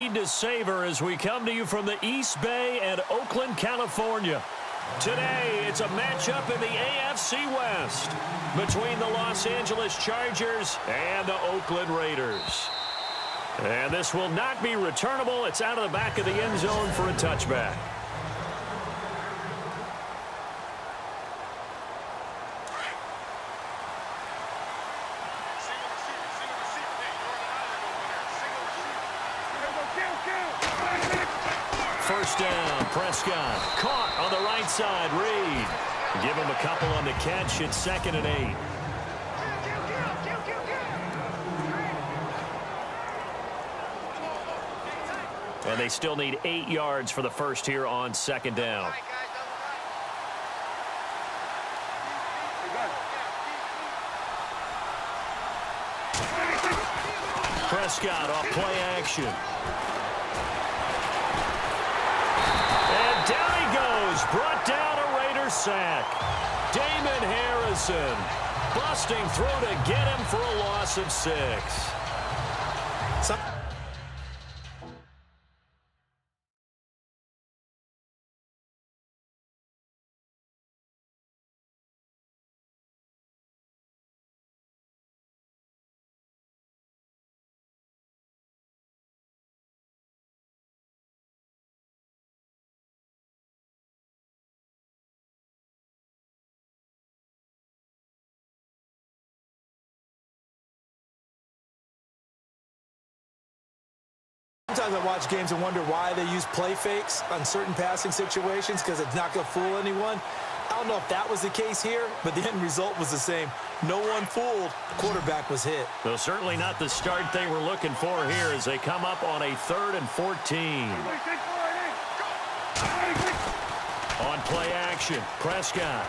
scene to savor as we come to you from the East Bay and Oakland, California. Today, it's a matchup in the AFC West between the Los Angeles Chargers and the Oakland Raiders. And this will not be returnable. It's out of the back of the end zone for a touchback. First down, Prescott. Caught on the right side, Reed. Give him a couple on the catch. It's 2nd and 8. And they still need 8 yards for the first here on 2nd down. Prescott off play action. Down he goes, brought down a Raider sack. Damon Harrison busting through to get him for a loss of 6. Sometimes I watch games and wonder why they use play fakes on certain passing situations because it's not going to fool anyone. I don't know if that was the case here, but the end result was the same. No one fooled. The quarterback was hit. Well, certainly not the start they were looking for here as they come up on a 3rd and 14. On play action, Prescott.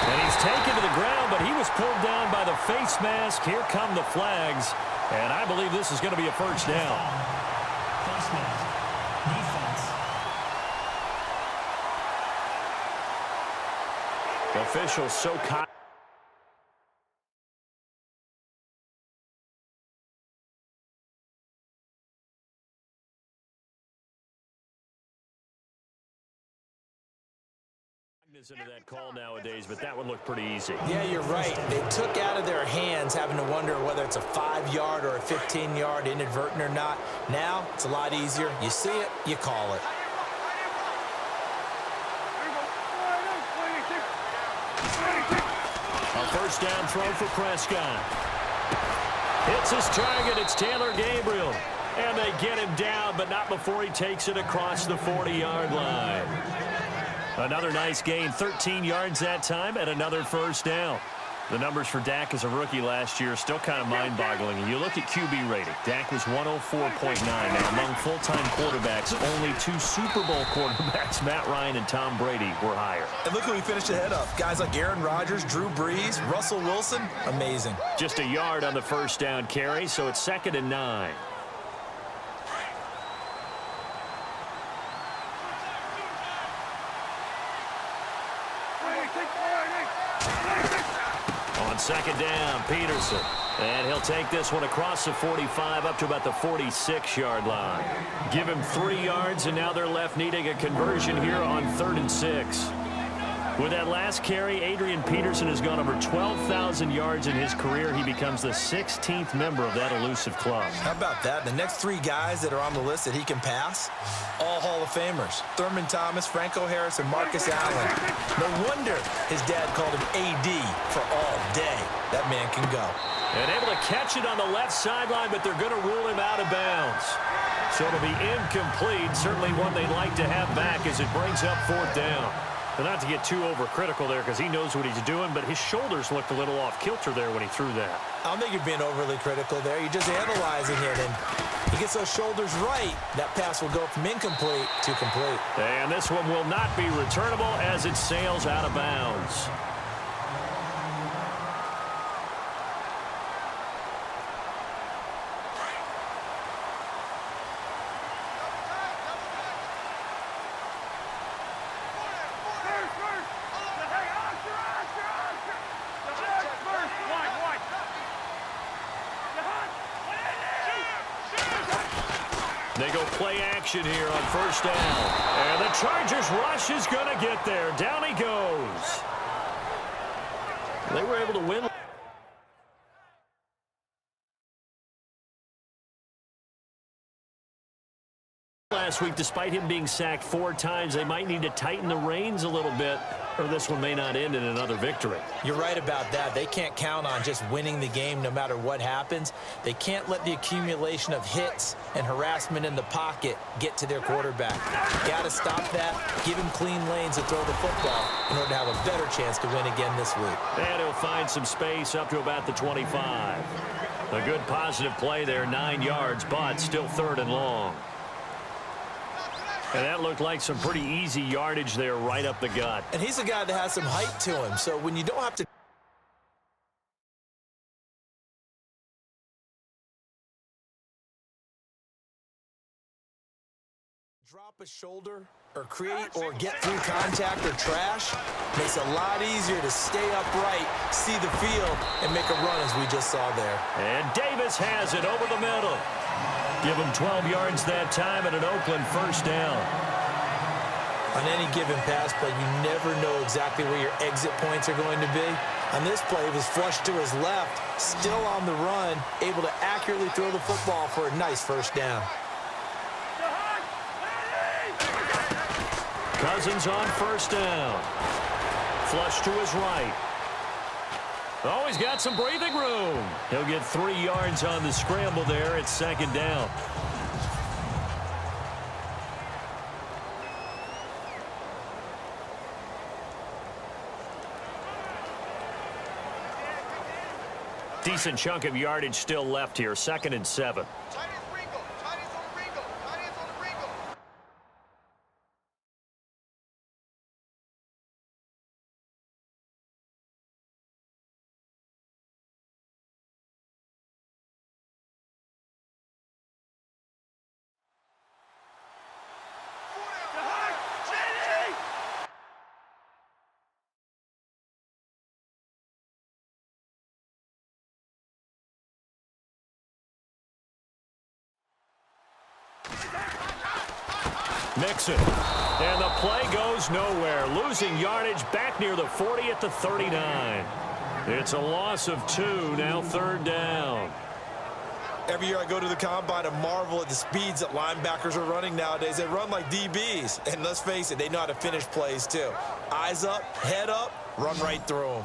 And he's taken to the ground, but he was pulled down by the face mask. Here come the flags. And I believe this is going to be a first down. Face mask. Defense. Officials so kind. Into that call nowadays, but that would look pretty easy. Yeah, you're right. They took out of their hands having to wonder whether it's a 5-yard or a 15-yard inadvertent or not. Now, it's a lot easier. You see it, you call it. A first down throw for Prescott. Hits his target. It's Taylor Gabriel. And they get him down, but not before he takes it across the 40-yard line. Another nice gain, 13 yards that time, and another first down. The numbers for Dak as a rookie last year are still kind of mind-boggling. And you look at QB rating. Dak was 104.9. Now, among full-time quarterbacks, only 2 Super Bowl quarterbacks, Matt Ryan and Tom Brady, were higher. And look who we finished ahead of. Guys like Aaron Rodgers, Drew Brees, Russell Wilson. Amazing. Just a yard on the first down carry, so it's 2nd and 9. On 2nd down, Peterson. And he'll take this one across the 45 up to about the 46-yard line. Give him 3 yards, and now they're left needing a conversion here on 3rd and 6. With that last carry, Adrian Peterson has gone over 12,000 yards in his career. He becomes the 16th member of that elusive club. How about that? The next 3 guys that are on the list that he can pass, all Hall of Famers. Thurman Thomas, Franco Harris, and Marcus Allen. No wonder his dad called him AD for all day. That man can go. And able to catch it on the left sideline, but they're going to rule him out of bounds. So it'll be incomplete. Certainly one they'd like to have back as it brings up 4th down. But not to get too overcritical there because he knows what he's doing, but his shoulders looked a little off kilter there when he threw that. I don't think you're being overly critical there. You're just analyzing it, and he gets those shoulders right. That pass will go from incomplete to complete. And this one will not be returnable as it sails out of bounds. They go play action here on first down. And the Chargers rush is going to get there. Down he goes. They were able to win last week despite him being sacked 4 times. They might need to tighten the reins a little bit, or this one may not end in another victory. You're right about that. They can't count on just winning the game no matter what happens. They can't let the accumulation of hits and harassment in the pocket get to their quarterback. Got to stop that, give him clean lanes to throw the football in order to have a better chance to win again this week. And he'll find some space up to about the 25. A good positive play there, 9 yards, but still 3rd and long. And that looked like some pretty easy yardage there right up the gut. And he's a guy that has some height to him, so when you don't have to drop a shoulder or create or get through contact or trash, makes it a lot easier to stay upright, see the field, and make a run as we just saw there. And Davis has it over the middle. Give him 12 yards that time and an Oakland first down. On any given pass play, you never know exactly where your exit points are going to be. On this play, it was flushed to his left, still on the run, able to accurately throw the football for a nice first down. Cousins on first down. Flush to his right. Oh, he's got some breathing room. He'll get 3 yards on the scramble there. It's 2nd down. Decent chunk of yardage still left here. 2nd and 7. Mixon. And the play goes nowhere. Losing yardage back near the 40 at the 39. It's a loss of 2, now 3rd down. Every year I go to the combine and marvel at the speeds that linebackers are running nowadays. They run like DBs. And let's face it, they know how to finish plays too. Eyes up, head up, run right through them.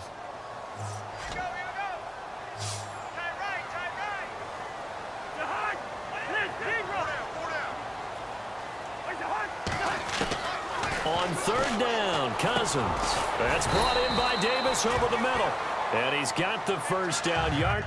On 3rd down, Cousins. That's brought in by Davis over the middle. And he's got the first down yard.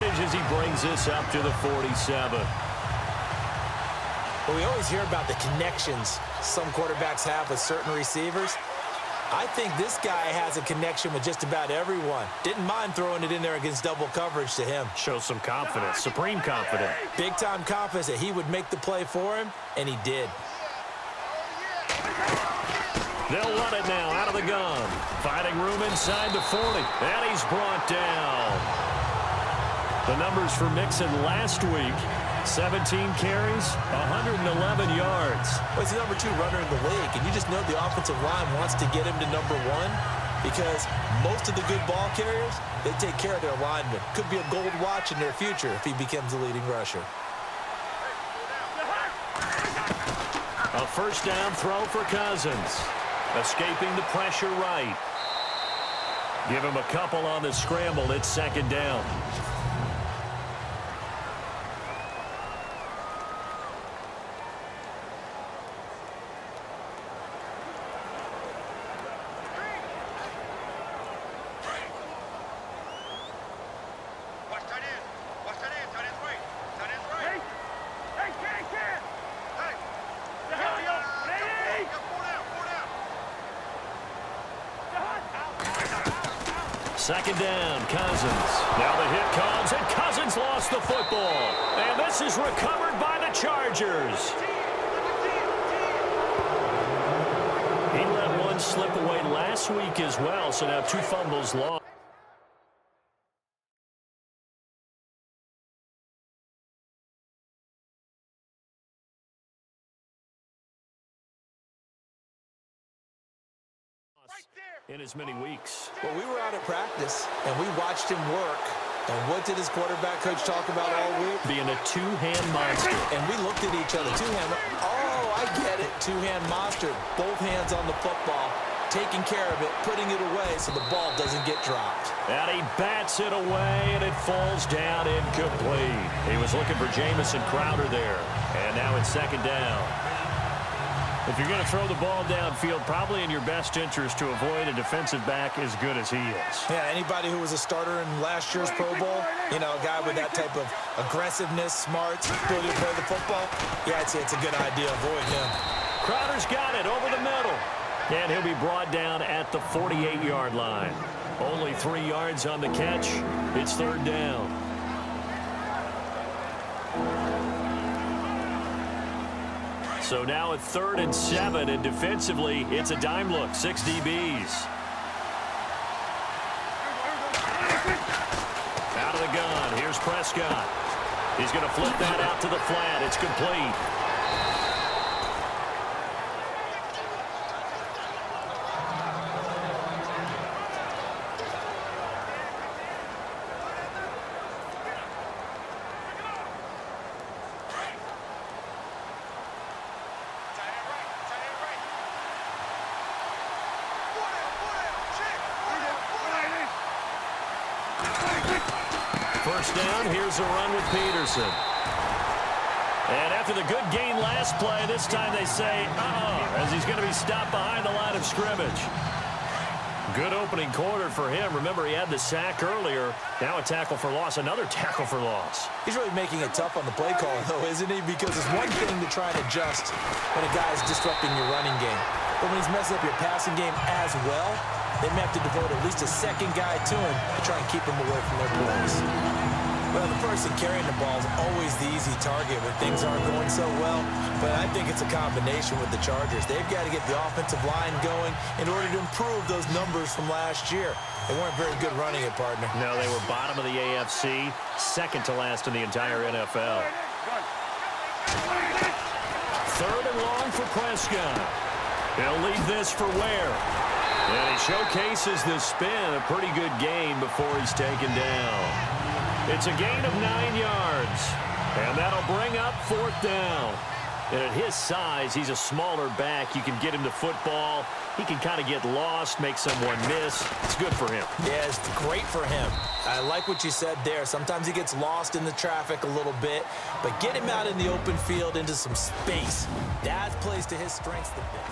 As he brings this up to the 47. Well, we always hear about the connections some quarterbacks have with certain receivers. I think this guy has a connection with just about everyone. Didn't mind throwing it in there against double coverage to him. Shows some confidence, supreme confidence. Big-time confidence that he would make the play for him, and he did. They'll run it now out of the gun. Finding room inside the 40. And he's brought down. The numbers for Mixon last week, 17 carries, 111 yards. Well, he's the #2 runner in the league, and you just know the offensive line wants to get him to #1 because most of the good ball carriers, they take care of their linemen. Could be a gold watch in their future if he becomes the leading rusher. A first down throw for Cousins. Escaping the pressure right. Give him a couple on the scramble. It's 2nd down. Second down, Cousins. Now the hit comes, and Cousins lost the football. And this is recovered by the Chargers. He let one slip away last week as well, so now 2 fumbles lost. In as many weeks. Well, we were out at practice, and we watched him work. And what did his quarterback coach talk about all week? Being a two-hand monster. And we looked at each other. Two-hand. Oh, I get it. Two-hand monster. Both hands on the football, taking care of it, putting it away so the ball doesn't get dropped. And he bats it away, and it falls down incomplete. He was looking for Jamison Crowder there. And now it's second down. If you're going to throw the ball downfield, probably in your best interest to avoid a defensive back as good as he is. Yeah, anybody who was a starter in last year's Pro Bowl, you know, a guy with that type of aggressiveness, smarts, ability to play the football, yeah, I'd say it's a good idea. Avoid him. Crowder's got it over the middle. And he'll be brought down at the 48-yard line. Only 3 yards on the catch. It's third down. So now at 3rd and 7, and defensively, it's a dime look. 6 DBs. Out of the gun. Here's Prescott. He's going to flip that out to the flat. It's complete. First down, here's a run with Peterson. And after the good gain last play, this time they say, as he's going to be stopped behind the line of scrimmage. Good opening quarter for him. Remember, he had the sack earlier. Now a tackle for loss, another tackle for loss. He's really making it tough on the play call, though, isn't he? Because it's one thing to try and adjust when a guy's disrupting your running game. But when he's messing up your passing game as well, they may have to devote at least a second guy to him to try and keep him away from their plays. Well, the person carrying the ball is always the easy target when things aren't going so well. But I think it's a combination with the Chargers. They've got to get the offensive line going in order to improve those numbers from last year. They weren't very good running it, partner. No, they were bottom of the AFC, second to last in the entire NFL. 3rd and long for Prescott. He'll leave this for Ware. And he showcases the spin, a pretty good gain before he's taken down. It's a gain of 9 yards, and that'll bring up 4th down. And at his size, he's a smaller back. You can get him to football. He can kind of get lost, make someone miss. It's good for him. Yeah, it's great for him. I like what you said there. Sometimes he gets lost in the traffic a little bit, but get him out in the open field into some space. That plays to his strengths the best.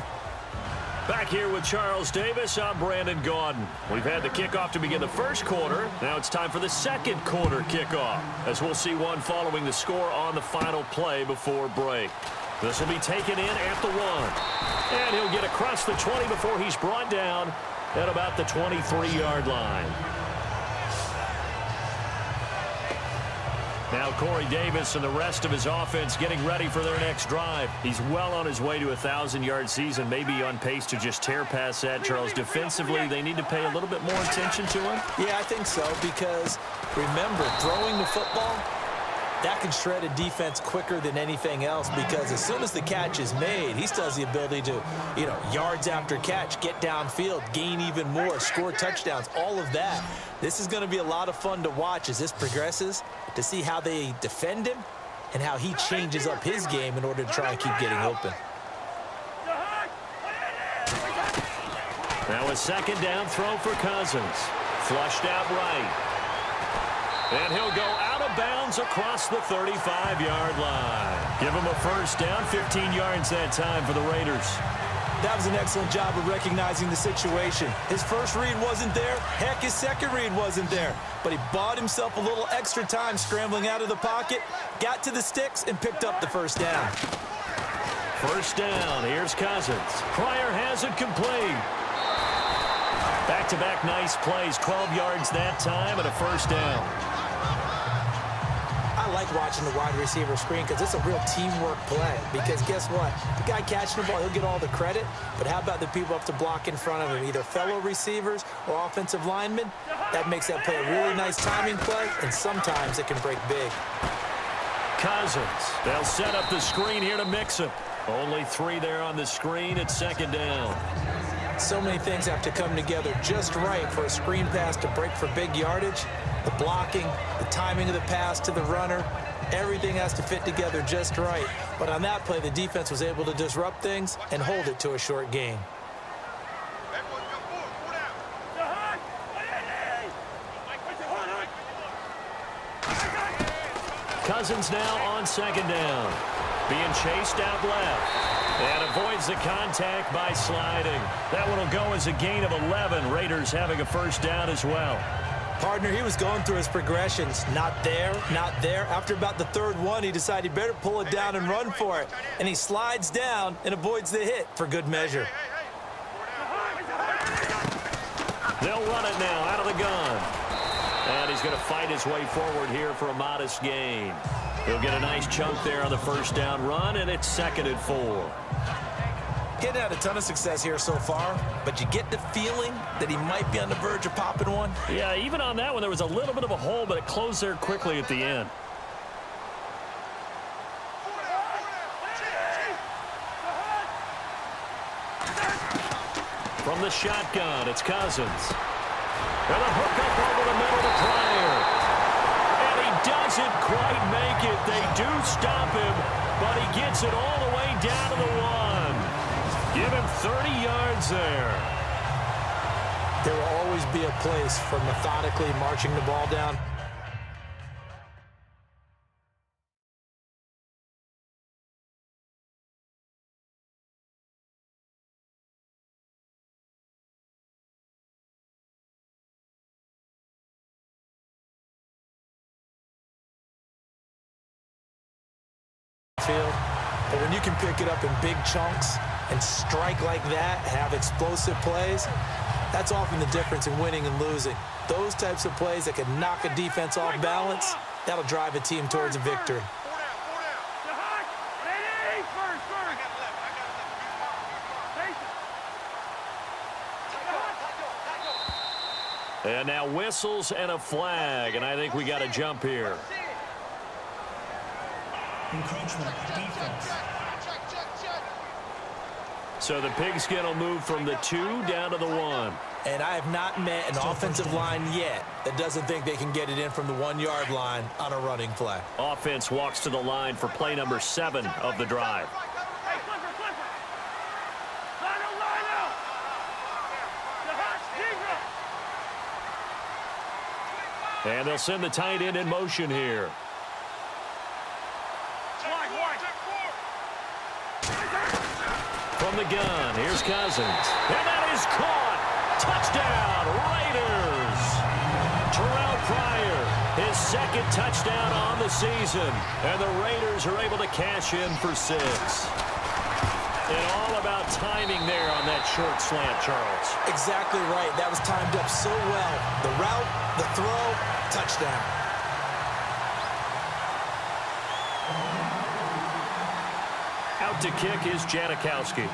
Back here with Charles Davis, I'm Brandon Gaudin. We've had the kickoff to begin the first quarter. Now it's time for the second quarter kickoff, as we'll see one following the score on the final play before break. This will be taken in at the 1. And he'll get across the 20 before he's brought down at about the 23-yard line. Now Corey Davis and the rest of his offense getting ready for their next drive. He's well on his way to a 1,000-yard season, maybe on pace to just tear past that. Charles, defensively, they need to pay a little bit more attention to him? Yeah, I think so, because remember, throwing the football, that can shred a defense quicker than anything else, because as soon as the catch is made, he still has the ability to, yards after catch, get downfield, gain even more, score touchdowns, all of that. This is going to be a lot of fun to watch as this progresses, to see how they defend him and how he changes up his game in order to try and keep getting open. Now a second down throw for Cousins. Flushed out right. And he'll go out of bounds across the 35-yard line. Give him a first down, 15 yards that time for the Raiders. That was an excellent job of recognizing the situation. His first read wasn't there. Heck, his second read wasn't there. But he bought himself a little extra time scrambling out of the pocket, got to the sticks, and picked up the first down. First down, here's Cousins. Pryor has it complete. Back back-to-back nice plays. 12 yards that time and a first down. I like watching the wide receiver screen because it's a real teamwork play. Because guess what? The guy catching the ball, he'll get all the credit. But how about the people up to block in front of him, either fellow receivers or offensive linemen? That makes that play a really nice timing play, and sometimes it can break big. Cousins. They'll set up the screen here to mix him. Only 3 there on the screen at second down. So many things have to come together just right for a screen pass to break for big yardage. The blocking, the timing of the pass to the runner, everything has to fit together just right. But on that play, the defense was able to disrupt things and hold it to a short gain. Cousins now on second down. Being chased out left. And avoids the contact by sliding. That one will go as a gain of 11. Raiders having a first down as well. Partner, he was going through his progressions. Not there, not there. After about the third one, he decided he better pull it down and run for it. And he slides down and avoids the hit for good measure. They'll run it now out of the gun. And he's going to fight his way forward here for a modest gain. He'll get a nice chunk there on the first down run, and it's 2nd and 4. Getting had a ton of success here so far, but you get the feeling that he might be on the verge of popping one. Yeah, even on that one, there was a little bit of a hole, but it closed there quickly at the end. From the shotgun, it's Cousins. And a hook up over the middle to Pryor. And he doesn't quite make it. They do stop him, but he gets it all the way down to the 1. Give him 30 yards there. There will always be a place for methodically marching the ball down. But when you can pick it up in big chunks and strike like that, have explosive plays, that's often the difference in winning and losing. Those types of plays that can knock a defense off balance, that'll drive a team towards a victory. And now whistles and a flag, and I think we got to jump here. Encroachment, defense. So the pigskin will move from the 2 down to the 1. And I have not met an offensive line yet that doesn't think they can get it in from the 1-yard line on a running play. Offense walks to the line for play number 7 of the drive. And they'll send the tight end in motion here. From the gun, here's Cousins. And that is caught. Touchdown, Raiders. Terrell Pryor, his 2nd touchdown on the season. And the Raiders are able to cash in for 6. And all about timing there on that short slant, Charles. Exactly right. That was timed up so well. The route, the throw, touchdown. Out to kick is Janikowski.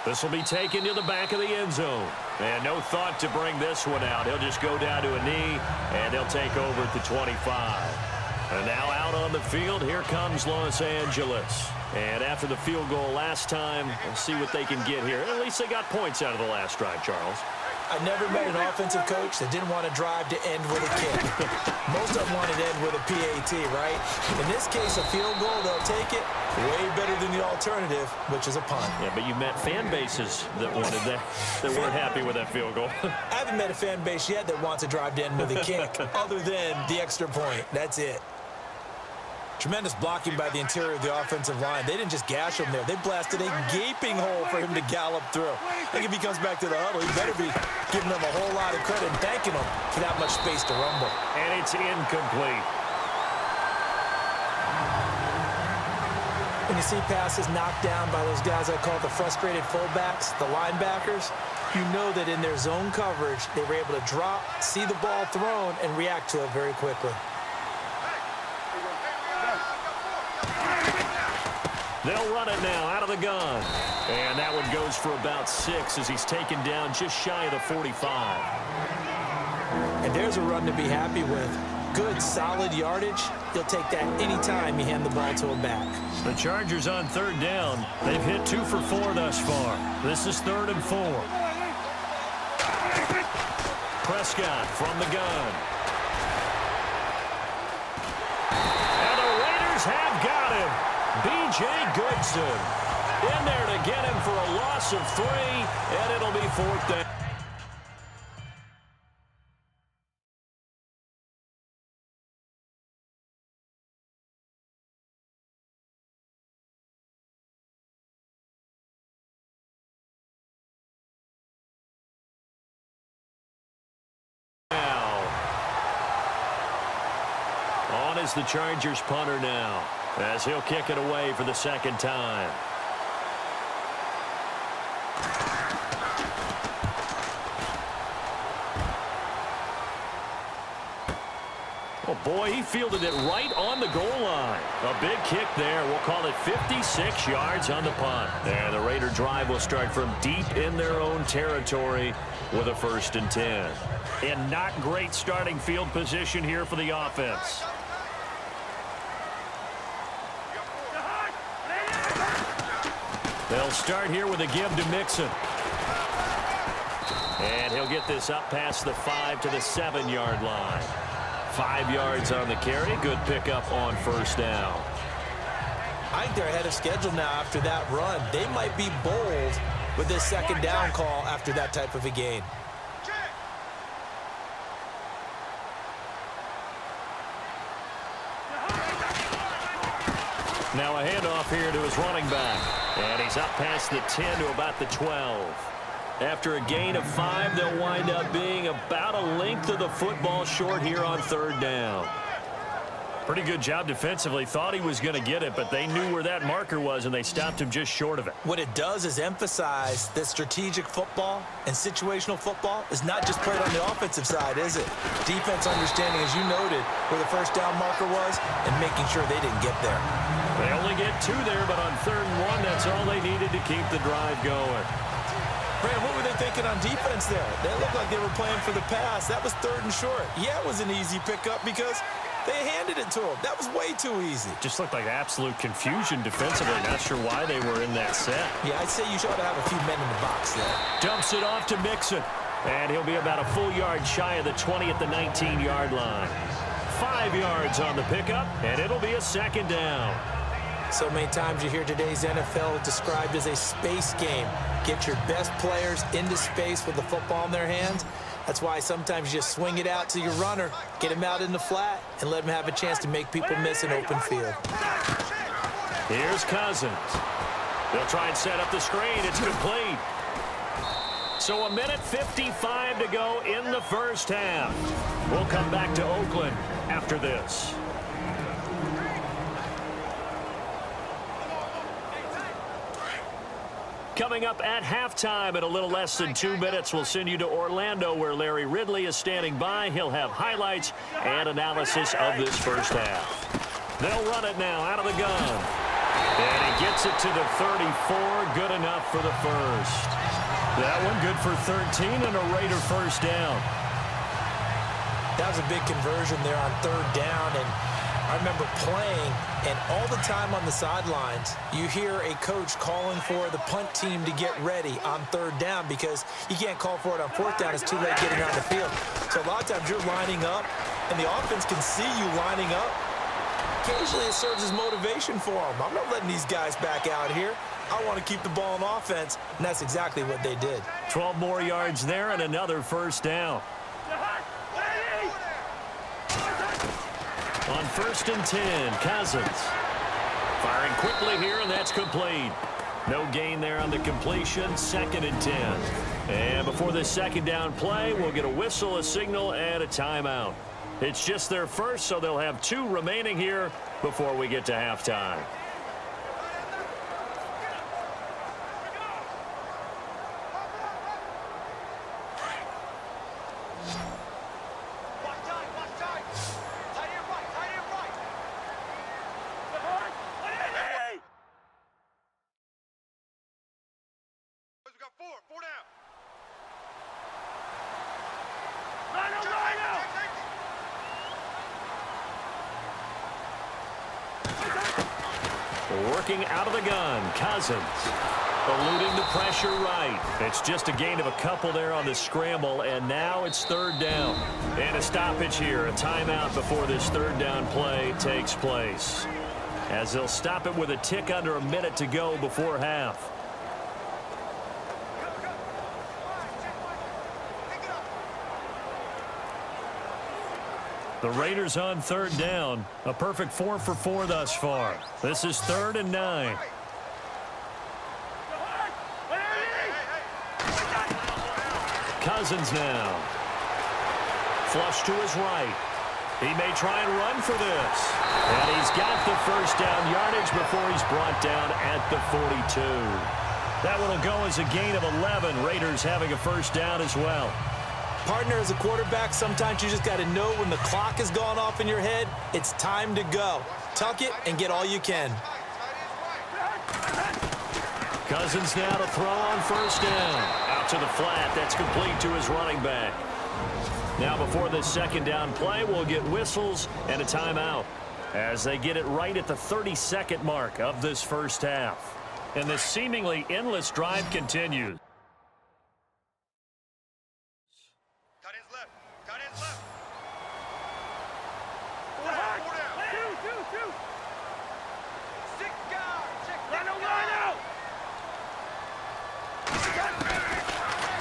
This will be taken to the back of the end zone. And no thought to bring this one out. He'll just go down to a knee, and they'll take over at the 25. And now out on the field, here comes Los Angeles. And after the field goal last time, we'll see what they can get here. At least they got points out of the last drive, Charles. I never met an offensive coach that didn't want to drive to end with a kick. Most of them want to end with a PAT, right? In this case, a field goal, they'll take it. Way better than the alternative, which is a punt. Yeah, but you met fan bases that wanted that, that weren't happy with that field goal. I haven't met a fan base yet that wants to drive to end with a kick, other than the extra point. That's it. Tremendous blocking by the interior of the offensive line. They didn't just gash him there. They blasted a gaping hole for him to gallop through. I think if he comes back to the huddle, he better be giving them a whole lot of credit and thanking them for that much space to rumble. And it's incomplete. When you see passes knocked down by those guys I call the frustrated fullbacks, the linebackers, you know that in their zone coverage, they were able to drop, see the ball thrown, and react to it very quickly. They'll run it now out of the gun. And that one goes for about 6 as he's taken down just shy of the 45. And there's a run to be happy with. Good, solid yardage. He'll take that anytime you hand the ball to him back. The Chargers on 3rd down. They've hit 2 for 4 thus far. This is 3rd and 4. Prescott from the gun. And the Raiders have got him. B.J. Goodson in there to get him for a loss of 3, and it'll be 4th down. On is the Chargers punter now, as he'll kick it away for the 2nd time. Oh, boy, he fielded it right on the goal line. A big kick there. We'll call it 56 yards on the punt. And the Raider drive will start from deep in their own territory with a 1st and 10. And not great starting field position here for the offense. They'll start here with a give to Mixon. And he'll get this up past the 5 to the 7-yard line. 5 yards on the carry. Good pickup on 1st down. I think they're ahead of schedule now after that run. They might be bold with this 2nd down call after that type of a gain. Now a handoff here to his running back. And he's up past the 10 to about the 12. After a gain of 5, they'll wind up being about a length of the football short here on 3rd down. Pretty good job defensively. Thought he was going to get it, but they knew where that marker was, and they stopped him just short of it. What it does is emphasize that strategic football and situational football is not just played on the offensive side, is it? Defense understanding, as you noted, where the 1st down marker was and making sure they didn't get there. They only get 2 there, but on 3rd and 1, that's all they needed to keep the drive going. Brandon, what were they thinking on defense there? They looked like they were playing for the pass. That was 3rd and short. Yeah, it was an easy pickup because they handed it to him. That was way too easy. Just looked like absolute confusion defensively. Not sure why they were in that set. Yeah, I'd say you should have a few men in the box there. Dumps it off to Mixon. And he'll be about a full yard shy of the 20 at the 19-yard line. 5 yards on the pickup, and it'll be a 2nd down. So many times you hear today's NFL described as a space game. Get your best players into space with the football in their hands. That's why sometimes you just swing it out to your runner, get him out in the flat, and let him have a chance to make people miss an open field. Here's Cousins. They'll try and set up the screen. It's complete. So a minute 55 to go in the 1st half. We'll come back to Oakland after this. Coming up at halftime in a little less than 2 minutes, we'll send you to Orlando where Larry Ridley is standing by. He'll have highlights and analysis of this 1st half. They'll run it now out of the gun. And he gets it to the 34. Good enough for the 1st. That one good for 13 and a Raider 1st down. That was a big conversion there on 3rd down, and I remember playing, and all the time on the sidelines, you hear a coach calling for the punt team to get ready on 3rd down because you can't call for it on 4th down. It's too late getting on the field. So a lot of times you're lining up, and the offense can see you lining up. Occasionally it serves as motivation for them. I'm not letting these guys back out here. I want to keep the ball in offense, and that's exactly what they did. 12 more yards there and another 1st down. On 1st and 10, Cousins. Firing quickly here, and that's complete. No gain there on the completion, 2nd and 10. And before this 2nd down play, we'll get a whistle, a signal, and a timeout. It's just their 1st, so they'll have 2 remaining here before we get to halftime. Four down. Working out of the gun, Cousins. Eluding the pressure right. It's just a gain of a couple there on the scramble, and now it's third down. And a stoppage here, a timeout before this third down play takes place, as they'll stop it with a tick under a minute to go before half. The Raiders on third down. A perfect 4 for 4 thus far. This is 3rd and 9. Cousins now. Flush to his right. He may try and run for this. And he's got the first down yardage before he's brought down at the 42. That one will go as a gain of 11. Raiders having a first down as well. Partner, as a quarterback, sometimes you just got to know when the clock has gone off in your head, it's time to go. Tuck it and get all you can. Cousins now to throw on first down. Out to the flat. That's complete to his running back. Now before this second down play, we'll get whistles and a timeout as they get it right at the 32nd mark of this first half. And this seemingly endless drive continues.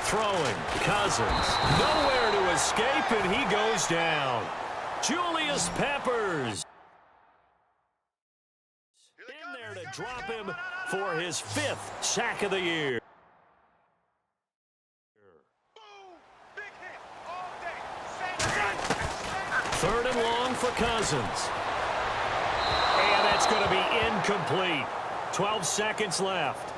Throwing, Cousins, nowhere to escape, and he goes down. Julius Peppers in there to drop him for his 5th sack of the year. Third and long for Cousins. And that's going to be incomplete. 12 seconds left.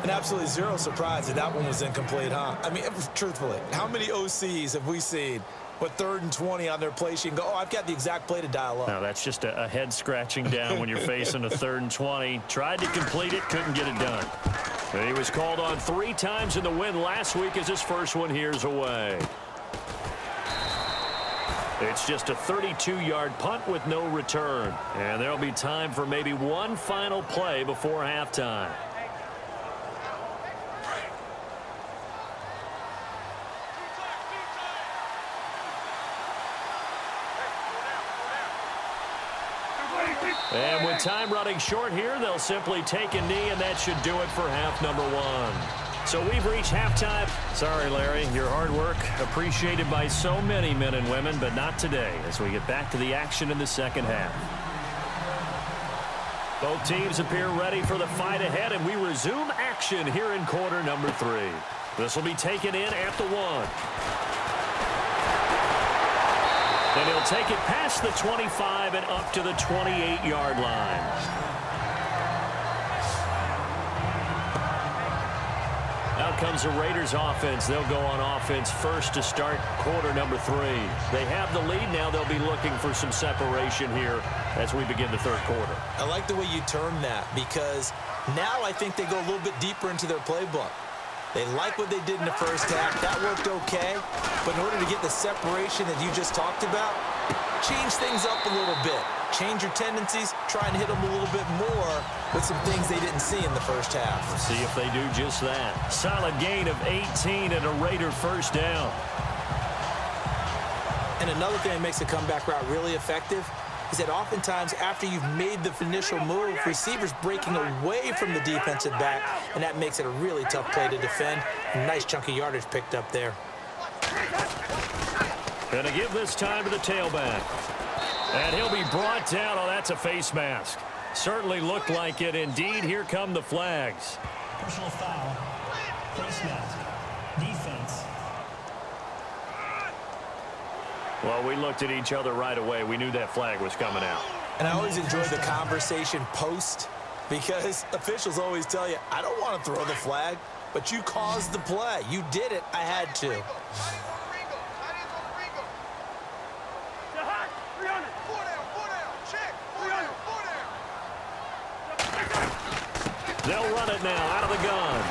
And absolutely zero surprise that that one was incomplete, huh? I mean, truthfully, how many OCs have we seen with 3rd and 20 on their play sheet and go, oh, I've got the exact play to dial up? Now, that's just a head scratching down when you're facing a 3rd and 20. Tried to complete it, couldn't get it done. And he was called on 3 times in the win last week as his first one here's away. It's just a 32-yard punt with no return. And there'll be time for maybe one final play before halftime. And with time running short here, they'll simply take a knee, and that should do it for half number 1. So we've reached halftime. Sorry, Larry, your hard work appreciated by so many men and women, but not today as we get back to the action in the second half. Both teams appear ready for the fight ahead, and we resume action here in quarter number 3. This will be taken in at the 1. And he'll take it past the 25 and up to the 28-yard line. Out comes the Raiders offense. They'll go on offense first to start quarter number 3. They have the lead. Now they'll be looking for some separation here as we begin the third quarter. I like the way you term that because now I think they go a little bit deeper into their playbook. They like what they did in the first half. That worked okay. But in order to get the separation that you just talked about, change things up a little bit. Change your tendencies. Try and hit them a little bit more with some things they didn't see in the first half. Let's see if they do just that. Solid gain of 18 and a Raider first down. And another thing that makes the comeback route really effective is that oftentimes after you've made the initial move, receivers breaking away from the defensive back, and that makes it a really tough play to defend. A nice chunk of yardage picked up there. Gonna give this time to the tailback. And he'll be brought down. Oh, that's a face mask. Certainly looked like it. Indeed, here come the flags. Personal foul. Face mask. Defense. Well, we looked at each other right away. We knew that flag was coming out. And I always enjoy the conversation post because officials always tell you, I don't want to throw the flag, but you caused the play. You did it. I had to. They'll run it now out of the gun.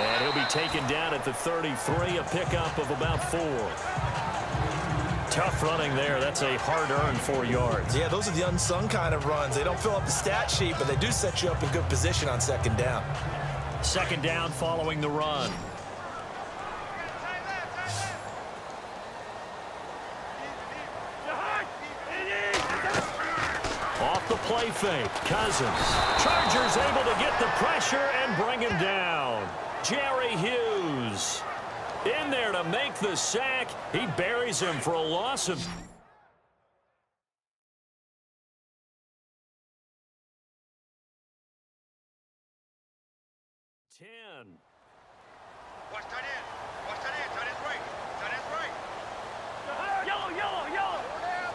And he'll be taken down at the 33, a pickup of about 4. Tough running there. That's a hard-earned 4 yards. Yeah, those are the unsung kind of runs. They don't fill up the stat sheet, but they do set you up in good position on second down. Second down following the run. Off the play fake, Cousins. Chargers able to get the pressure and bring him down. Jerry Hughes in there to make the sack. He buries him for a loss of 10. Watch tight end. Watch tight end. Tight end's right. Tight end's right. Yellow, yellow, yellow.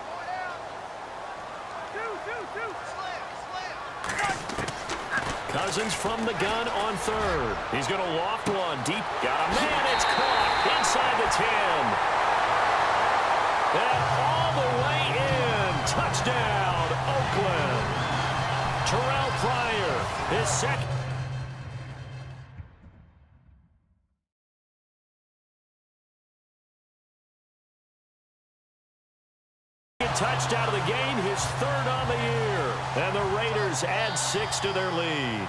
Four down. Two. Slam. Cousins from the gun on third. He's going to loft one deep. Got a man. It's caught inside the 10. And all the way in. Touchdown, Oakland. Terrell Pryor, his second. Touchdown of the game, his third on the year. And the Raiders add 6 to their lead.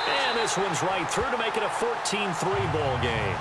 And this one's right through to make it a 14-3 ball game.